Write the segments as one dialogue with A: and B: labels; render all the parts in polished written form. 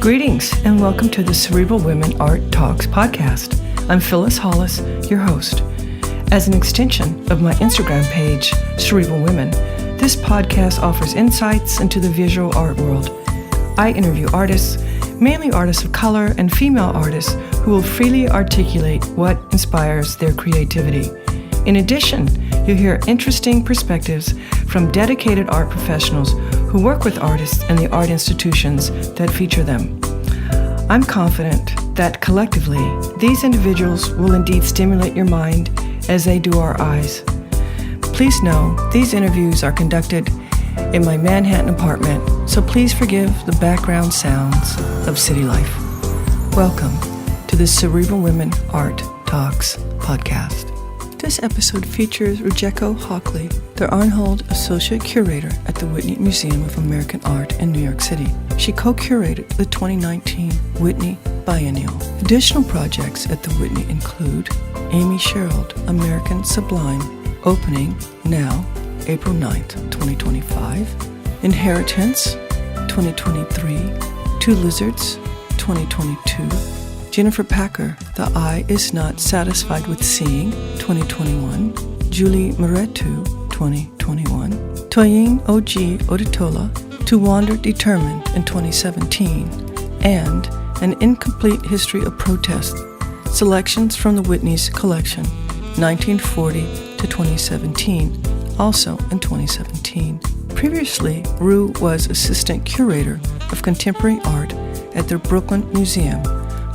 A: Greetings and welcome to the Cerebral Women Art Talks podcast. I'm Phyllis Hollis, your host. As an extension of my Instagram page, Cerebral Women, this podcast offers insights into the visual art world. I interview artists, mainly artists of color and female artists who will freely articulate what inspires their creativity. In addition, you'll hear interesting perspectives from dedicated art professionals who work with artists and the art institutions that feature them. I'm confident that collectively, these individuals will indeed stimulate your mind as they do our eyes. Please know these interviews are conducted in my Manhattan apartment, so please forgive the background sounds of city life. Welcome to the Cerebral Women Art Talks podcast. This episode features Rujeko Hockley, the Arnhold Associate Curator at the Whitney Museum of American Art in New York City. She co-curated the 2019 Whitney Biennial. Additional projects at the Whitney include Amy Sherald, American Sublime, opening now, April 9th, 2025. Inheritance, 2023. Two Lizards, 2022. Jennifer Packer, The Eye is Not Satisfied with Seeing, 2021. Julie Mehretu, 2021. Toyin, Ojih, Odutola, To Wander Determined in 2017. And An Incomplete History of Protest, selections from the Whitney's collection, 1940 to 2017, also in 2017. Previously, Ru was Assistant Curator of Contemporary Art at the Brooklyn Museum,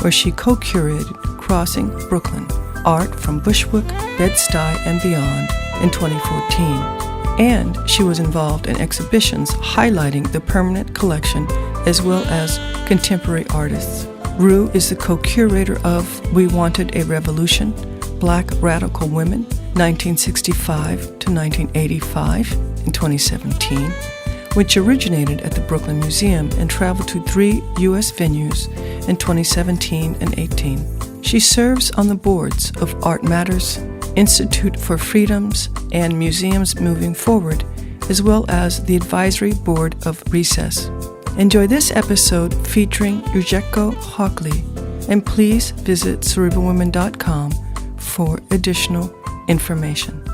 A: where she co-curated Crossing Brooklyn, art from Bushwick, Bed-Stuy, and beyond in 2014. And she was involved in exhibitions highlighting the permanent collection as well as contemporary artists. Ru is the co-curator of We Wanted a Revolution, Black Radical Women, 1965 to 1985 in 2017, which originated at the Brooklyn Museum and traveled to 3 U.S. venues in 2017 and 18. She serves on the boards of Art Matters, Institute for Freedoms, and Museums Moving Forward, as well as the Advisory Board of Recess. Enjoy this episode featuring Rujeko Hockley, and please visit cerebralwomen.com for additional information.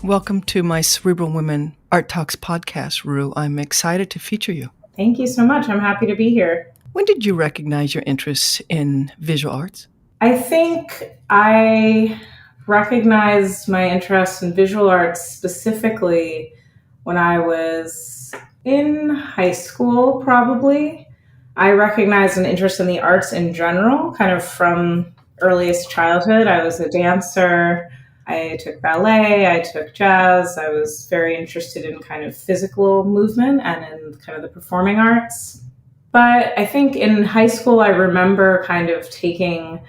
A: Welcome to my Cerebral Women Art Talks podcast, Ru. I'm excited to feature you.
B: Thank you so much. I'm happy to be here.
A: When did you recognize your interest in visual arts?
B: I think I recognized my interest in visual arts specifically when I was in high school, probably. I recognized an interest in the arts in general, kind of from earliest childhood. I was a dancer. I took ballet, I took jazz. I was very interested in kind of physical movement and in kind of the performing arts. But I think in high school, I remember kind of taking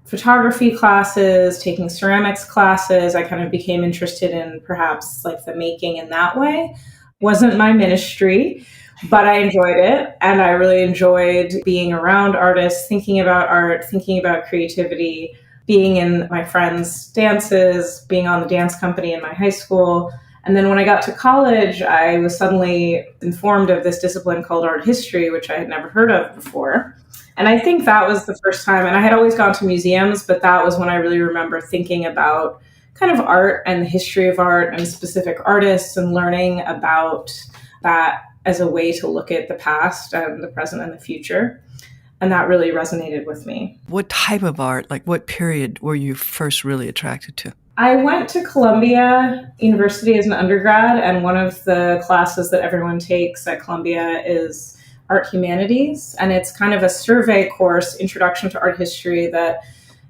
B: photography classes, taking ceramics classes. I kind of became interested in perhaps like the making in that way. Wasn't my ministry, but I enjoyed it. And I really enjoyed being around artists, thinking about art, thinking about creativity, being in my friends' dances, being on the dance company in my high school. And then when I got to college, I was suddenly informed of this discipline called art history, which I had never heard of before. And I think that was the first time, and I had always gone to museums, but that was when I really remember thinking about kind of art and the history of art and specific artists and learning about that as a way to look at the past and the present and the future. And that really resonated with me.
A: What type of art, like what period were you first really attracted to?
B: I went to Columbia University as an undergrad, and one of the classes that everyone takes at Columbia is Art Humanities. And it's kind of a survey course, Introduction to Art History, that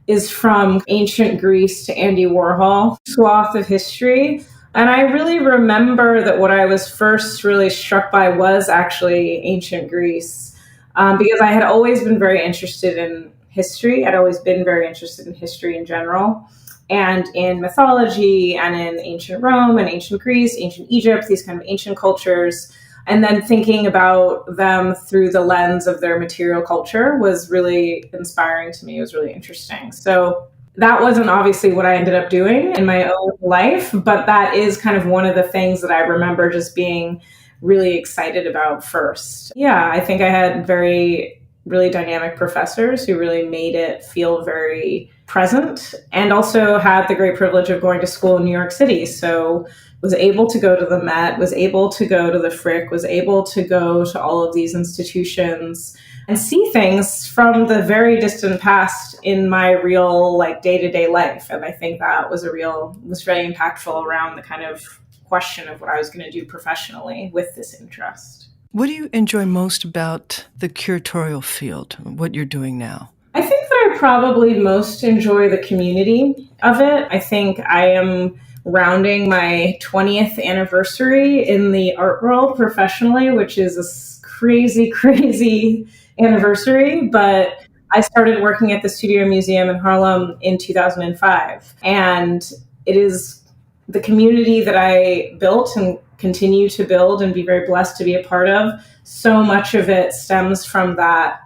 B: is from ancient Greece to Andy Warhol, swath of history. And I really remember that what I was first really struck by was actually ancient Greece. Because I had always been very interested in history. I'd always been very interested in history in general and in mythology and in ancient Rome and ancient Greece, ancient Egypt, these kind of ancient cultures. And then thinking about them through the lens of their material culture was really inspiring to me. It was really interesting. So That wasn't obviously what I ended up doing in my own life, but that is kind of one of the things that I remember just being really excited about first. Yeah, I think I had really dynamic professors who really made it feel very present, and also had the great privilege of going to school in New York City. So was able to go to the Met, was able to go to the Frick, was able to go to all of these institutions and see things from the very distant past in my real like day-to-day life. And I think that was very impactful around the kind of question of what I was going to do professionally with this interest.
A: What do you enjoy most about the curatorial field, what you're doing now?
B: I think that I probably most enjoy the community of it. I think I am rounding my 20th anniversary in the art world professionally, which is a crazy, crazy anniversary. But I started working at the Studio Museum in Harlem in 2005. And it is the community that I built and continue to build and be very blessed to be a part of. So much of it stems from that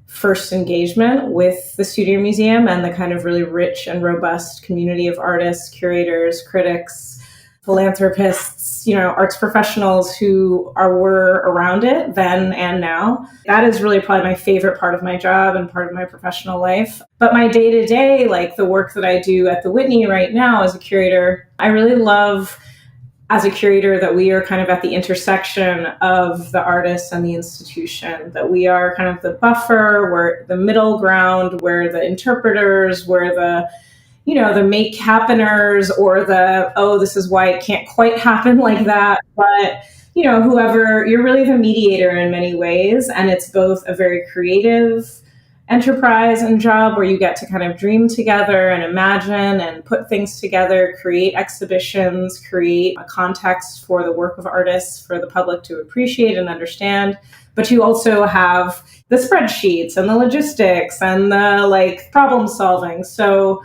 B: first engagement with the Studio Museum and the kind of really rich and robust community of artists, curators, critics, philanthropists, arts professionals who were around it then and now. That is really probably my favorite part of my job and part of my professional life. But my day-to-day, like the work that I do at the Whitney right now as a curator, I really love as a curator that we are kind of at the intersection of the artist and the institution, that we are kind of the buffer, we're the middle ground, we're the interpreters, we're the make happeners, or this is why it can't quite happen like that. But, whoever, you're really the mediator in many ways. And it's both a very creative enterprise and job where you get to kind of dream together and imagine and put things together, create exhibitions, create a context for the work of artists for the public to appreciate and understand. But you also have the spreadsheets and the logistics and the problem solving. So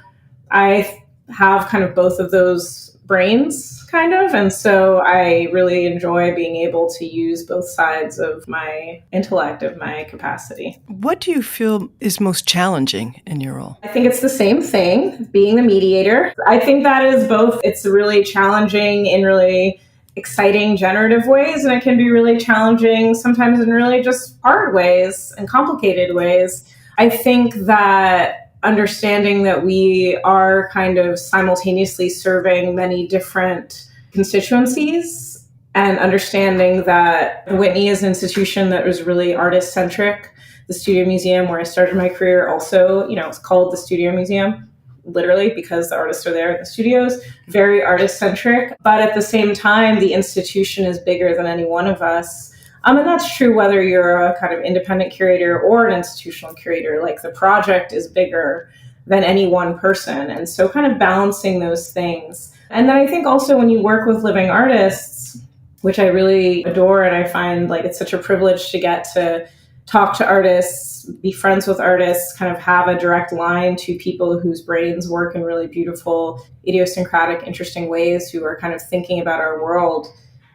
B: I have kind of both of those brains kind of. And so I really enjoy being able to use both sides of my intellect, of my capacity.
A: What do you feel is most challenging in your role?
B: I think it's the same thing, being the mediator. I think that is both. It's really challenging in really exciting, generative ways, and it can be really challenging sometimes in really just hard ways and complicated ways. I think that understanding that we are kind of simultaneously serving many different constituencies, and understanding that Whitney is an institution that was really artist-centric. The Studio Museum, where I started my career, also, it's called the Studio Museum, literally because the artists are there in the studios, very artist-centric. But at the same time, the institution is bigger than any one of us. And that's true whether you're a kind of independent curator or an institutional curator. Like, the project is bigger than any one person. And so kind of balancing those things. And then I think also when you work with living artists, which I really adore, and I find like it's such a privilege to get to talk to artists, be friends with artists, kind of have a direct line to people whose brains work in really beautiful, idiosyncratic, interesting ways, who are kind of thinking about our world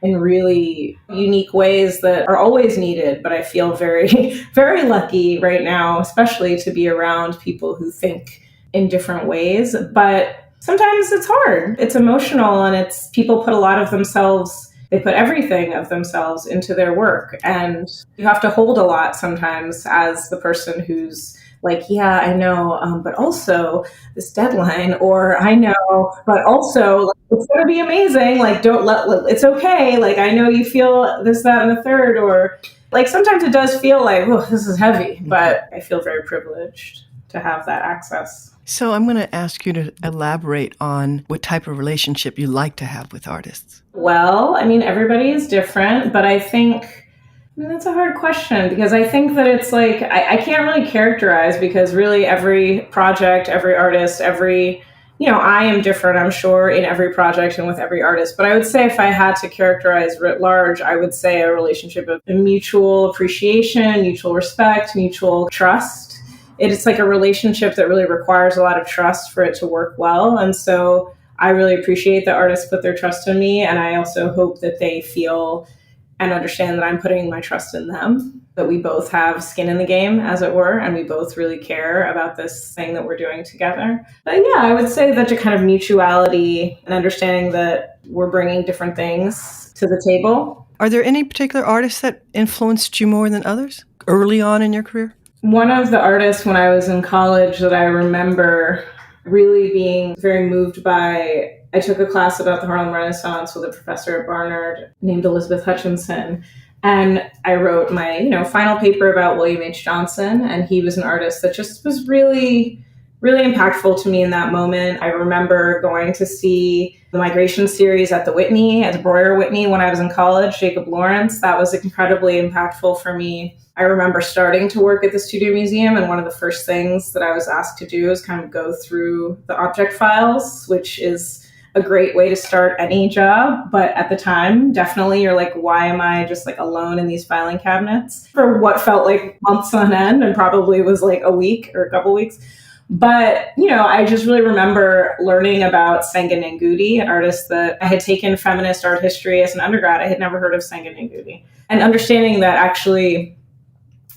B: in really unique ways that are always needed. But I feel very, very lucky right now, especially to be around people who think in different ways. But sometimes it's hard. It's emotional, and it's people put a lot of themselves, they put everything of themselves into their work. And you have to hold a lot sometimes as the person who's like, yeah, I know, but also this deadline, or I know, but also it's going to be amazing. Like, it's okay. Like, I know you feel this, that, and the third, or like sometimes it does feel like, oh, this is heavy, but I feel very privileged to have that access.
A: So I'm going to ask you to elaborate on what type of relationship you like to have with artists.
B: Well, I mean, everybody is different, but I think, that's a hard question, because I think that it's like, I can't really characterize, because really every project, every artist, I am different, I'm sure, in every project and with every artist. But I would say if I had to characterize writ large, I would say a relationship of mutual appreciation, mutual respect, mutual trust. It's like a relationship that really requires a lot of trust for it to work well. And so I really appreciate that artists put their trust in me. And I also hope that they feel and understand that I'm putting my trust in them, that we both have skin in the game, as it were, and we both really care about this thing that we're doing together. But yeah, I would say that a kind of mutuality and understanding that we're bringing different things to the table.
A: Are there any particular artists that influenced you more than others early on in your career?
B: One of the artists when I was in college that I remember really being very moved by, I took a class about the Harlem Renaissance with a professor at Barnard named Elizabeth Hutchinson. And I wrote my, final paper about William H. Johnson. And he was an artist that just was really, really impactful to me in that moment. I remember going to see the Migration series at the Whitney, at the Breuer Whitney when I was in college, Jacob Lawrence. That was incredibly impactful for me. I remember starting to work at the Studio Museum, and one of the first things that I was asked to do is kind of go through the object files, which is a great way to start any job. But at the time, definitely you're like, why am I just like alone in these filing cabinets for what felt like months on end and probably was like a week or a couple weeks. But, I just really remember learning about Senga Ngugi, an artist that I had taken feminist art history as an undergrad. I had never heard of Senga Ngugi. And understanding that actually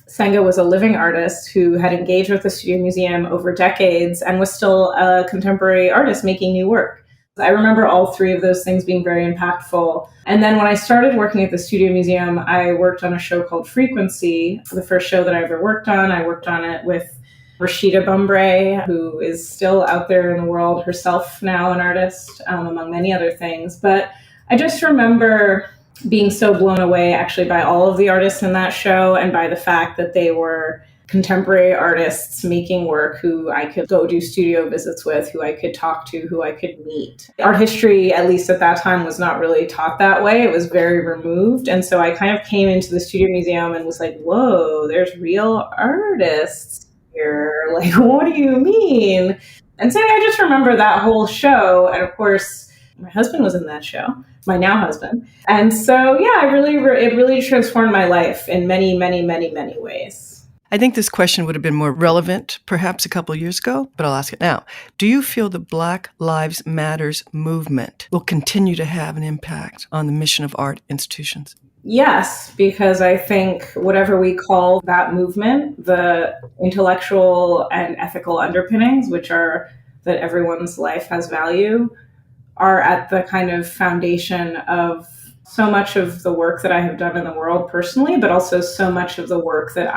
B: Senga was a living artist who had engaged with the Studio Museum over decades and was still a contemporary artist making new work. I remember all three of those things being very impactful. And then when I started working at the Studio Museum, I worked on a show called Frequency. For the first show that I ever worked on, I worked on it with Rashida Bumbray, who is still out there in the world herself now, an artist, among many other things. But I just remember being so blown away actually by all of the artists in that show and by the fact that they were contemporary artists making work who I could go do studio visits with, who I could talk to, who I could meet. Art history, at least at that time, was not really taught that way. It was very removed. And so I kind of came into the Studio Museum and was like, whoa, there's real artists here. Like, what do you mean? And so I just remember that whole show. And of course, my husband was in that show, my now husband. And so, yeah, it really transformed my life in many, many, many, many ways.
A: I think this question would have been more relevant perhaps a couple of years ago, but I'll ask it now. Do you feel the Black Lives Matters movement will continue to have an impact on the mission of art institutions?
B: Yes, because I think whatever we call that movement, the intellectual and ethical underpinnings, which are that everyone's life has value, are at the kind of foundation of so much of the work that I have done in the world personally, but also so much of the work that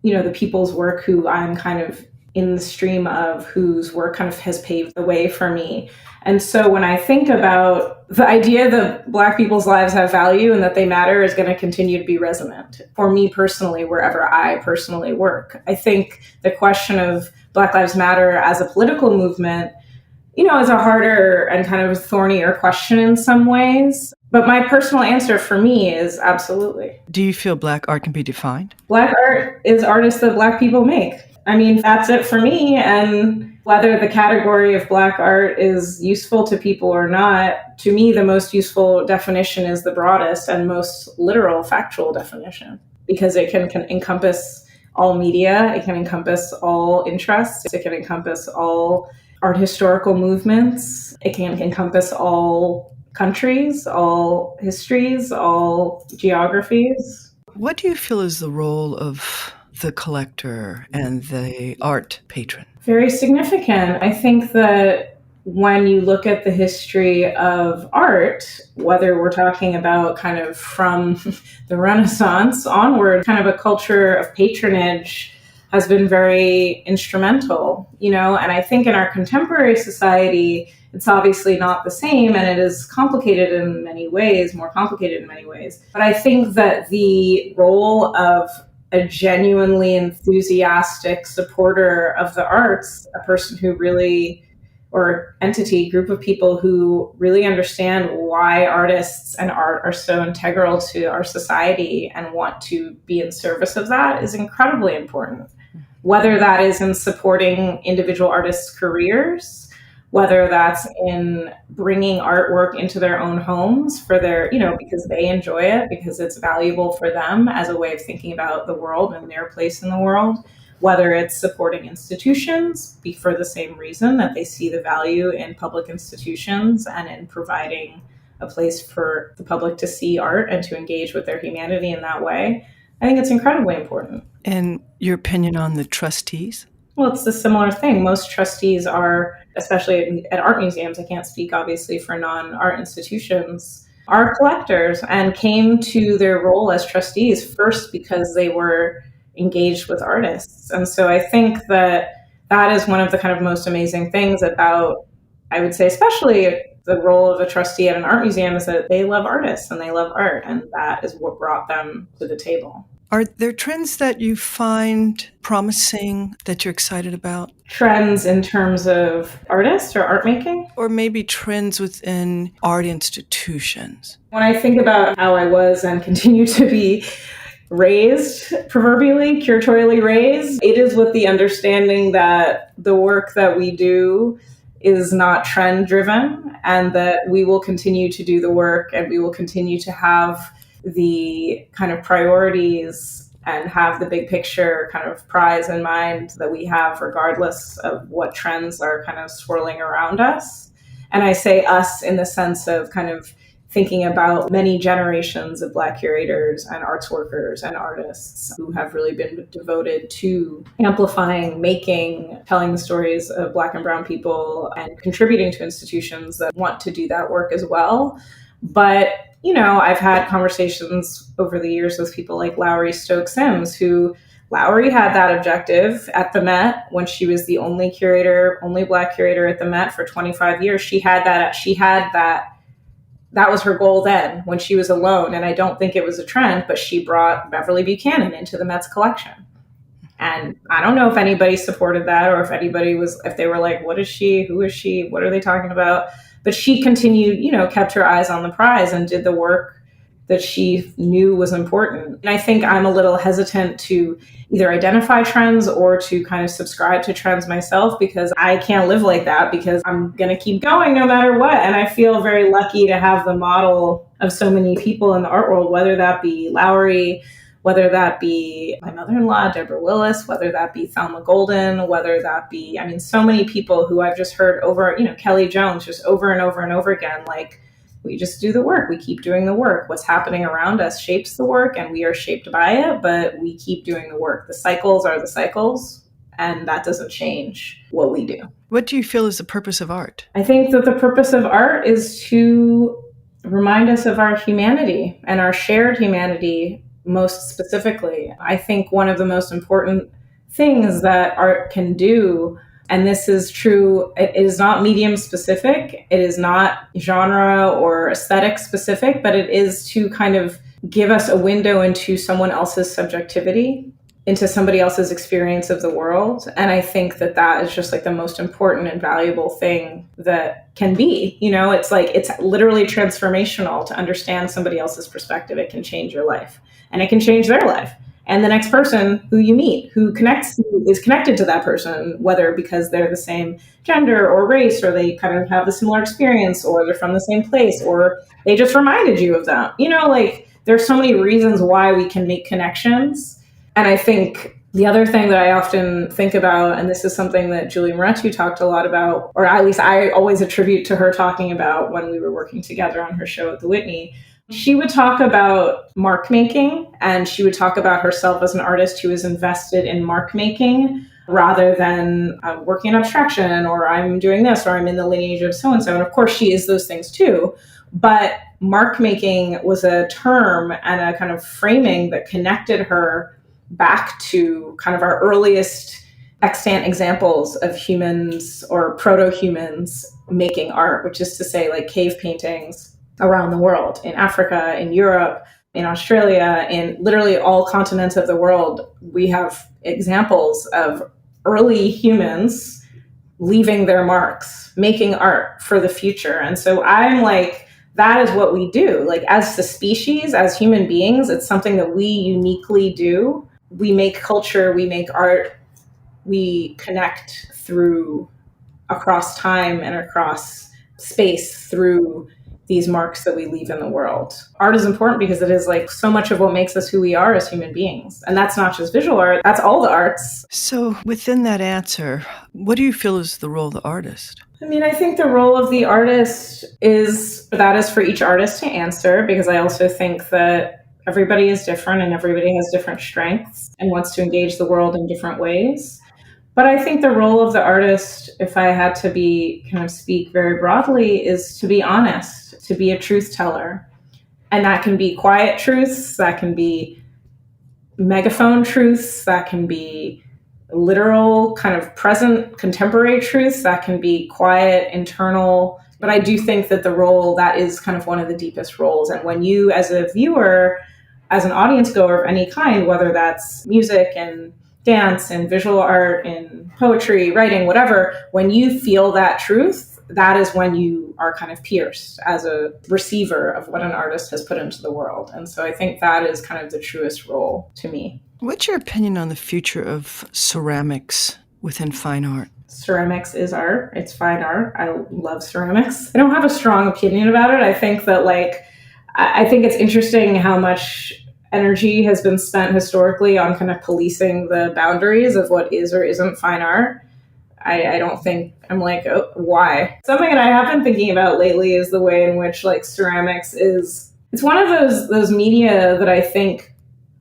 B: the people's work who I'm kind of in the stream of, whose work kind of has paved the way for me. And so when I think about the idea that Black people's lives have value and that they matter is going to continue to be resonant for me personally, wherever I personally work. I think the question of Black Lives Matter as a political movement is a harder and kind of thornier question in some ways. But my personal answer for me is absolutely.
A: Do you feel Black art can be defined?
B: Black art is artists that Black people make. I mean, that's it for me. And whether the category of Black art is useful to people or not, to me, the most useful definition is the broadest and most literal, factual definition, because it can encompass all media, it can encompass all interests, it can encompass all art historical movements. It can encompass all countries, all histories, all geographies.
A: What do you feel is the role of the collector and the art patron?
B: Very significant. I think that when you look at the history of art, whether we're talking about kind of from the Renaissance onward, kind of a culture of patronage has been very instrumental, and I think in our contemporary society, it's obviously not the same, and it is complicated in many ways, more complicated in many ways. But I think that the role of a genuinely enthusiastic supporter of the arts, a person who really, or entity, group of people who really understand why artists and art are so integral to our society and want to be in service of that, is incredibly important. Whether that is in supporting individual artists' careers, whether that's in bringing artwork into their own homes for their, because they enjoy it, because it's valuable for them as a way of thinking about the world and their place in the world, whether it's supporting institutions for the same reason that they see the value in public institutions and in providing a place for the public to see art and to engage with their humanity in that way, I think it's incredibly important.
A: And your opinion on the trustees?
B: Well, it's a similar thing. Most trustees are, especially at art museums, I can't speak obviously for non-art institutions, are collectors and came to their role as trustees first because they were engaged with artists. And so I think that that is one of the kind of most amazing things about, I would say, especially the role of a trustee at an art museum, is that they love artists and they love art, and that is what brought them to the table.
A: Are there trends that you find promising that you're excited about?
B: Trends in terms of artists or art making?
A: Or maybe trends within art institutions?
B: When I think about how I was and continue to be raised, proverbially, curatorially raised, it is with the understanding that the work that we do is not trend driven, and that we will continue to do the work and we will continue to have the kind of priorities and have the big picture kind of prize in mind that we have regardless of what trends are kind of swirling around us. And I say us in the sense of kind of thinking about many generations of Black curators and arts workers and artists who have really been devoted to amplifying, making, telling the stories of Black and Brown people and contributing to institutions that want to do that work as well. But you know, I've had conversations over the years with people like Lowry Stokes Sims, who Lowry had that objective at the Met when she was the only curator, only Black curator at the Met for 25 years. She had that was her goal then when she was alone. And I don't think it was a trend, but she brought Beverly Buchanan into the Met's collection. And I don't know if anybody supported that or if they were like, what is she? Who is she? What are they talking about? But she continued, kept her eyes on the prize and did the work that she knew was important. And I think I'm a little hesitant to either identify trends or to kind of subscribe to trends myself, because I can't live like that, because I'm going to keep going no matter what. And I feel very lucky to have the model of so many people in the art world, whether that be Lowry, whether that be my mother-in-law, Deborah Willis, whether that be Thelma Golden, whether that be, so many people who I've just heard over, Kelly Jones, just over and over and over again, like, we just do the work. We keep doing the work. What's happening around us shapes the work and we are shaped by it, but we keep doing the work. The cycles are the cycles, and that doesn't change what we do.
A: What do you feel is the purpose of art?
B: I think that the purpose of art is to remind us of our humanity and our shared humanity. Most specifically, I think one of the most important things that art can do, and this is true, it is not medium specific, it is not genre or aesthetic specific, but it is to kind of give us a window into someone else's subjectivity, into somebody else's experience of the world. And I think that that is just like the most important and valuable thing that can be. It's like, it's literally transformational to understand somebody else's perspective. It can change your life and it can change their life. And the next person who you meet, who is connected to that person, whether because they're the same gender or race, or they kind of have a similar experience, or they're from the same place, or they just reminded you of them. There's so many reasons why we can make connections. And I think the other thing that I often think about, and this is something that Julie Mehretu talked a lot about, or at least I always attribute to her talking about when we were working together on her show at the Whitney, she would talk about mark making, and she would talk about herself as an artist who is invested in mark making rather than working in abstraction, or I'm doing this, or I'm in the lineage of so-and-so. And of course she is those things too. But mark making was a term and a kind of framing that connected her back to kind of our earliest extant examples of humans or proto-humans making art, which is to say like cave paintings around the world, in Africa, in Europe, in Australia, in literally all continents of the world. We have examples of early humans leaving their marks, making art for the future. And so I'm like, that is what we do. Like, as the species, as human beings, it's something that we uniquely do. We make culture, we make art, we connect across time and across space through these marks that we leave in the world. Art is important because it is like so much of what makes us who we are as human beings. And that's not just visual art, that's all the arts.
A: So within that answer, what do you feel is the role of the artist?
B: I mean, I think the role of the artist is for each artist to answer, because I also think that everybody is different and everybody has different strengths and wants to engage the world in different ways. But I think the role of the artist, if I had to be kind of speak very broadly, is to be honest, to be a truth teller. And that can be quiet truths, that can be megaphone truths, that can be literal, kind of present, contemporary truths, that can be quiet, internal. But I do think that the role, that is kind of one of the deepest roles. And when you, as a viewer, as an audience goer of any kind, whether that's music and dance and visual art and poetry, writing, whatever, when you feel that truth, that is when you are kind of pierced as a receiver of what an artist has put into the world. And so I think that is kind of the truest role to me.
A: What's your opinion on the future of ceramics within fine art?
B: Ceramics is art. It's fine art. I love ceramics. I don't have a strong opinion about it. I think that I think it's interesting how much energy has been spent historically on kind of policing the boundaries of what is or isn't fine art. I don't think, I'm like, oh, why? Something that I have been thinking about lately is the way in which ceramics is, it's one of those media that I think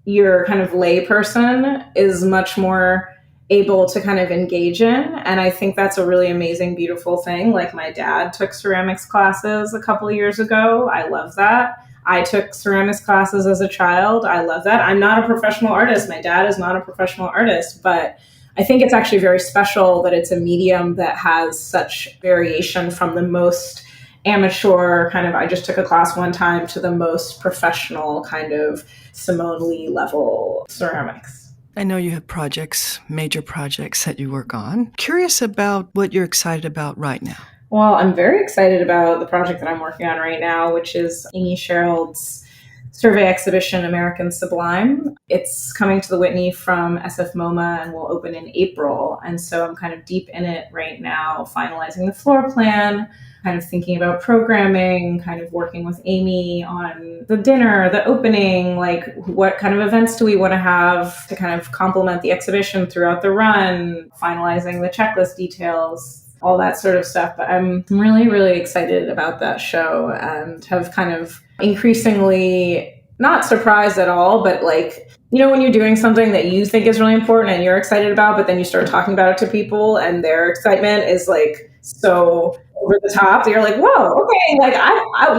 B: your kind of layperson is much more able to kind of engage in. And I think that's a really amazing, beautiful thing. Like my dad took ceramics classes a couple of years ago. I love that. I took ceramics classes as a child. I love that. I'm not a professional artist. My dad is not a professional artist, but I think it's actually very special that it's a medium that has such variation from the most amateur kind of, I just took a class one time, to the most professional kind of Simone Lee level ceramics.
A: I know you have projects, major projects that you work on. Curious about what you're excited about right now.
B: Well, I'm very excited about the project that I'm working on right now, which is Amy Sherald's survey exhibition, American Sublime. It's coming to the Whitney from SF MoMA and will open in April. And so I'm kind of deep in it right now, finalizing the floor plan, kind of thinking about programming, kind of working with Amy on the dinner, the opening, what kind of events do we want to have to kind of complement the exhibition throughout the run, finalizing the checklist details, all that sort of stuff. But I'm really, really excited about that show and have kind of increasingly not surprised at all, but when you're doing something that you think is really important and you're excited about, but then you start talking about it to people and their excitement is so over the top that you're like, whoa, okay,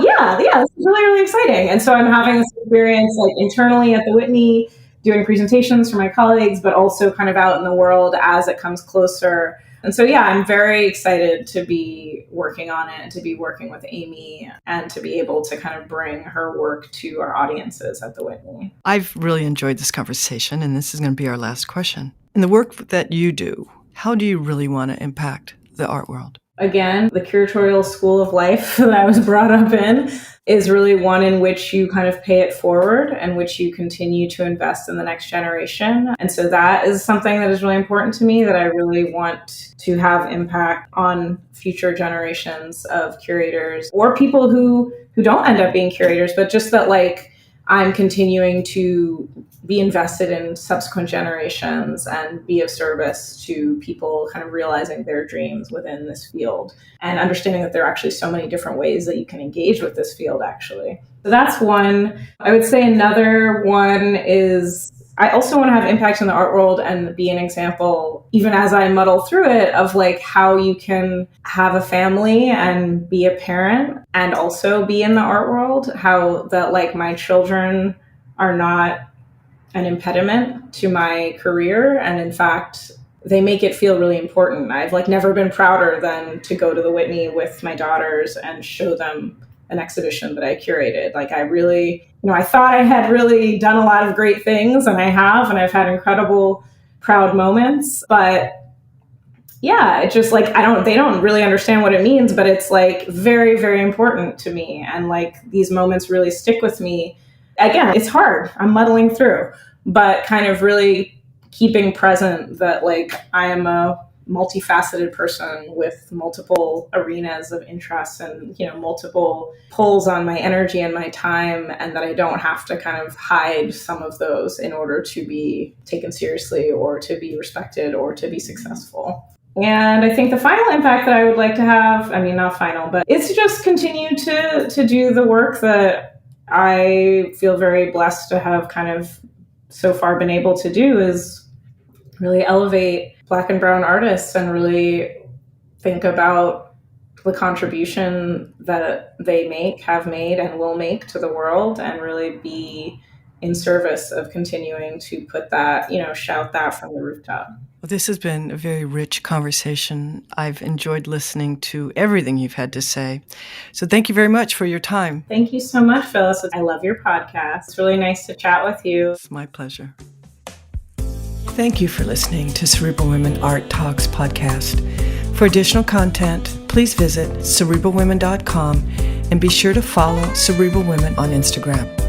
B: yeah, this is really, really exciting. And so I'm having this experience internally at the Whitney, doing presentations for my colleagues, but also kind of out in the world as it comes closer. And so, yeah, I'm very excited to be working on it and to be working with Amy and to be able to kind of bring her work to our audiences at the Whitney.
A: I've really enjoyed this conversation, and this is going to be our last question. In the work that you do, how do you really want to impact the art world?
B: Again, the curatorial school of life that I was brought up in is really one in which you kind of pay it forward and which you continue to invest in the next generation. And so that is something that is really important to me, that I really want to have impact on future generations of curators or people who don't end up being curators, but just that I'm continuing to be invested in subsequent generations and be of service to people kind of realizing their dreams within this field and understanding that there are actually so many different ways that you can engage with this field, actually. So that's one. I would say another one is I also want to have impact in the art world and be an example, even as I muddle through it, of how you can have a family and be a parent and also be in the art world, how that my children are not an impediment to my career. And in fact, they make it feel really important. I've never been prouder than to go to the Whitney with my daughters and show them an exhibition that I curated. I really, I thought I had really done a lot of great things, and I have, and I've had incredible proud moments, but yeah, it's just they don't really understand what it means, but it's very, very important to me. And these moments really stick with me. Again, it's hard. I'm muddling through, but kind of really keeping present that I am a multifaceted person with multiple arenas of interest and, multiple pulls on my energy and my time, and that I don't have to kind of hide some of those in order to be taken seriously or to be respected or to be successful. And I think the final impact that I would like to have, I mean, not final, but is to just continue to do the work that I feel very blessed to have kind of so far been able to do, is really elevate Black and brown artists and really think about the contribution that they have made, and will make to the world, and really be in service of continuing to put that, shout that from the rooftop.
A: Well, this has been a very rich conversation. I've enjoyed listening to everything you've had to say. So thank you very much for your time.
B: Thank you so much, Phyllis. I love your podcast. It's really nice to chat with you.
A: It's my pleasure. Thank you for listening to Cerebral Women Art Talks podcast. For additional content, please visit cerebralwomen.com and be sure to follow Cerebral Women on Instagram.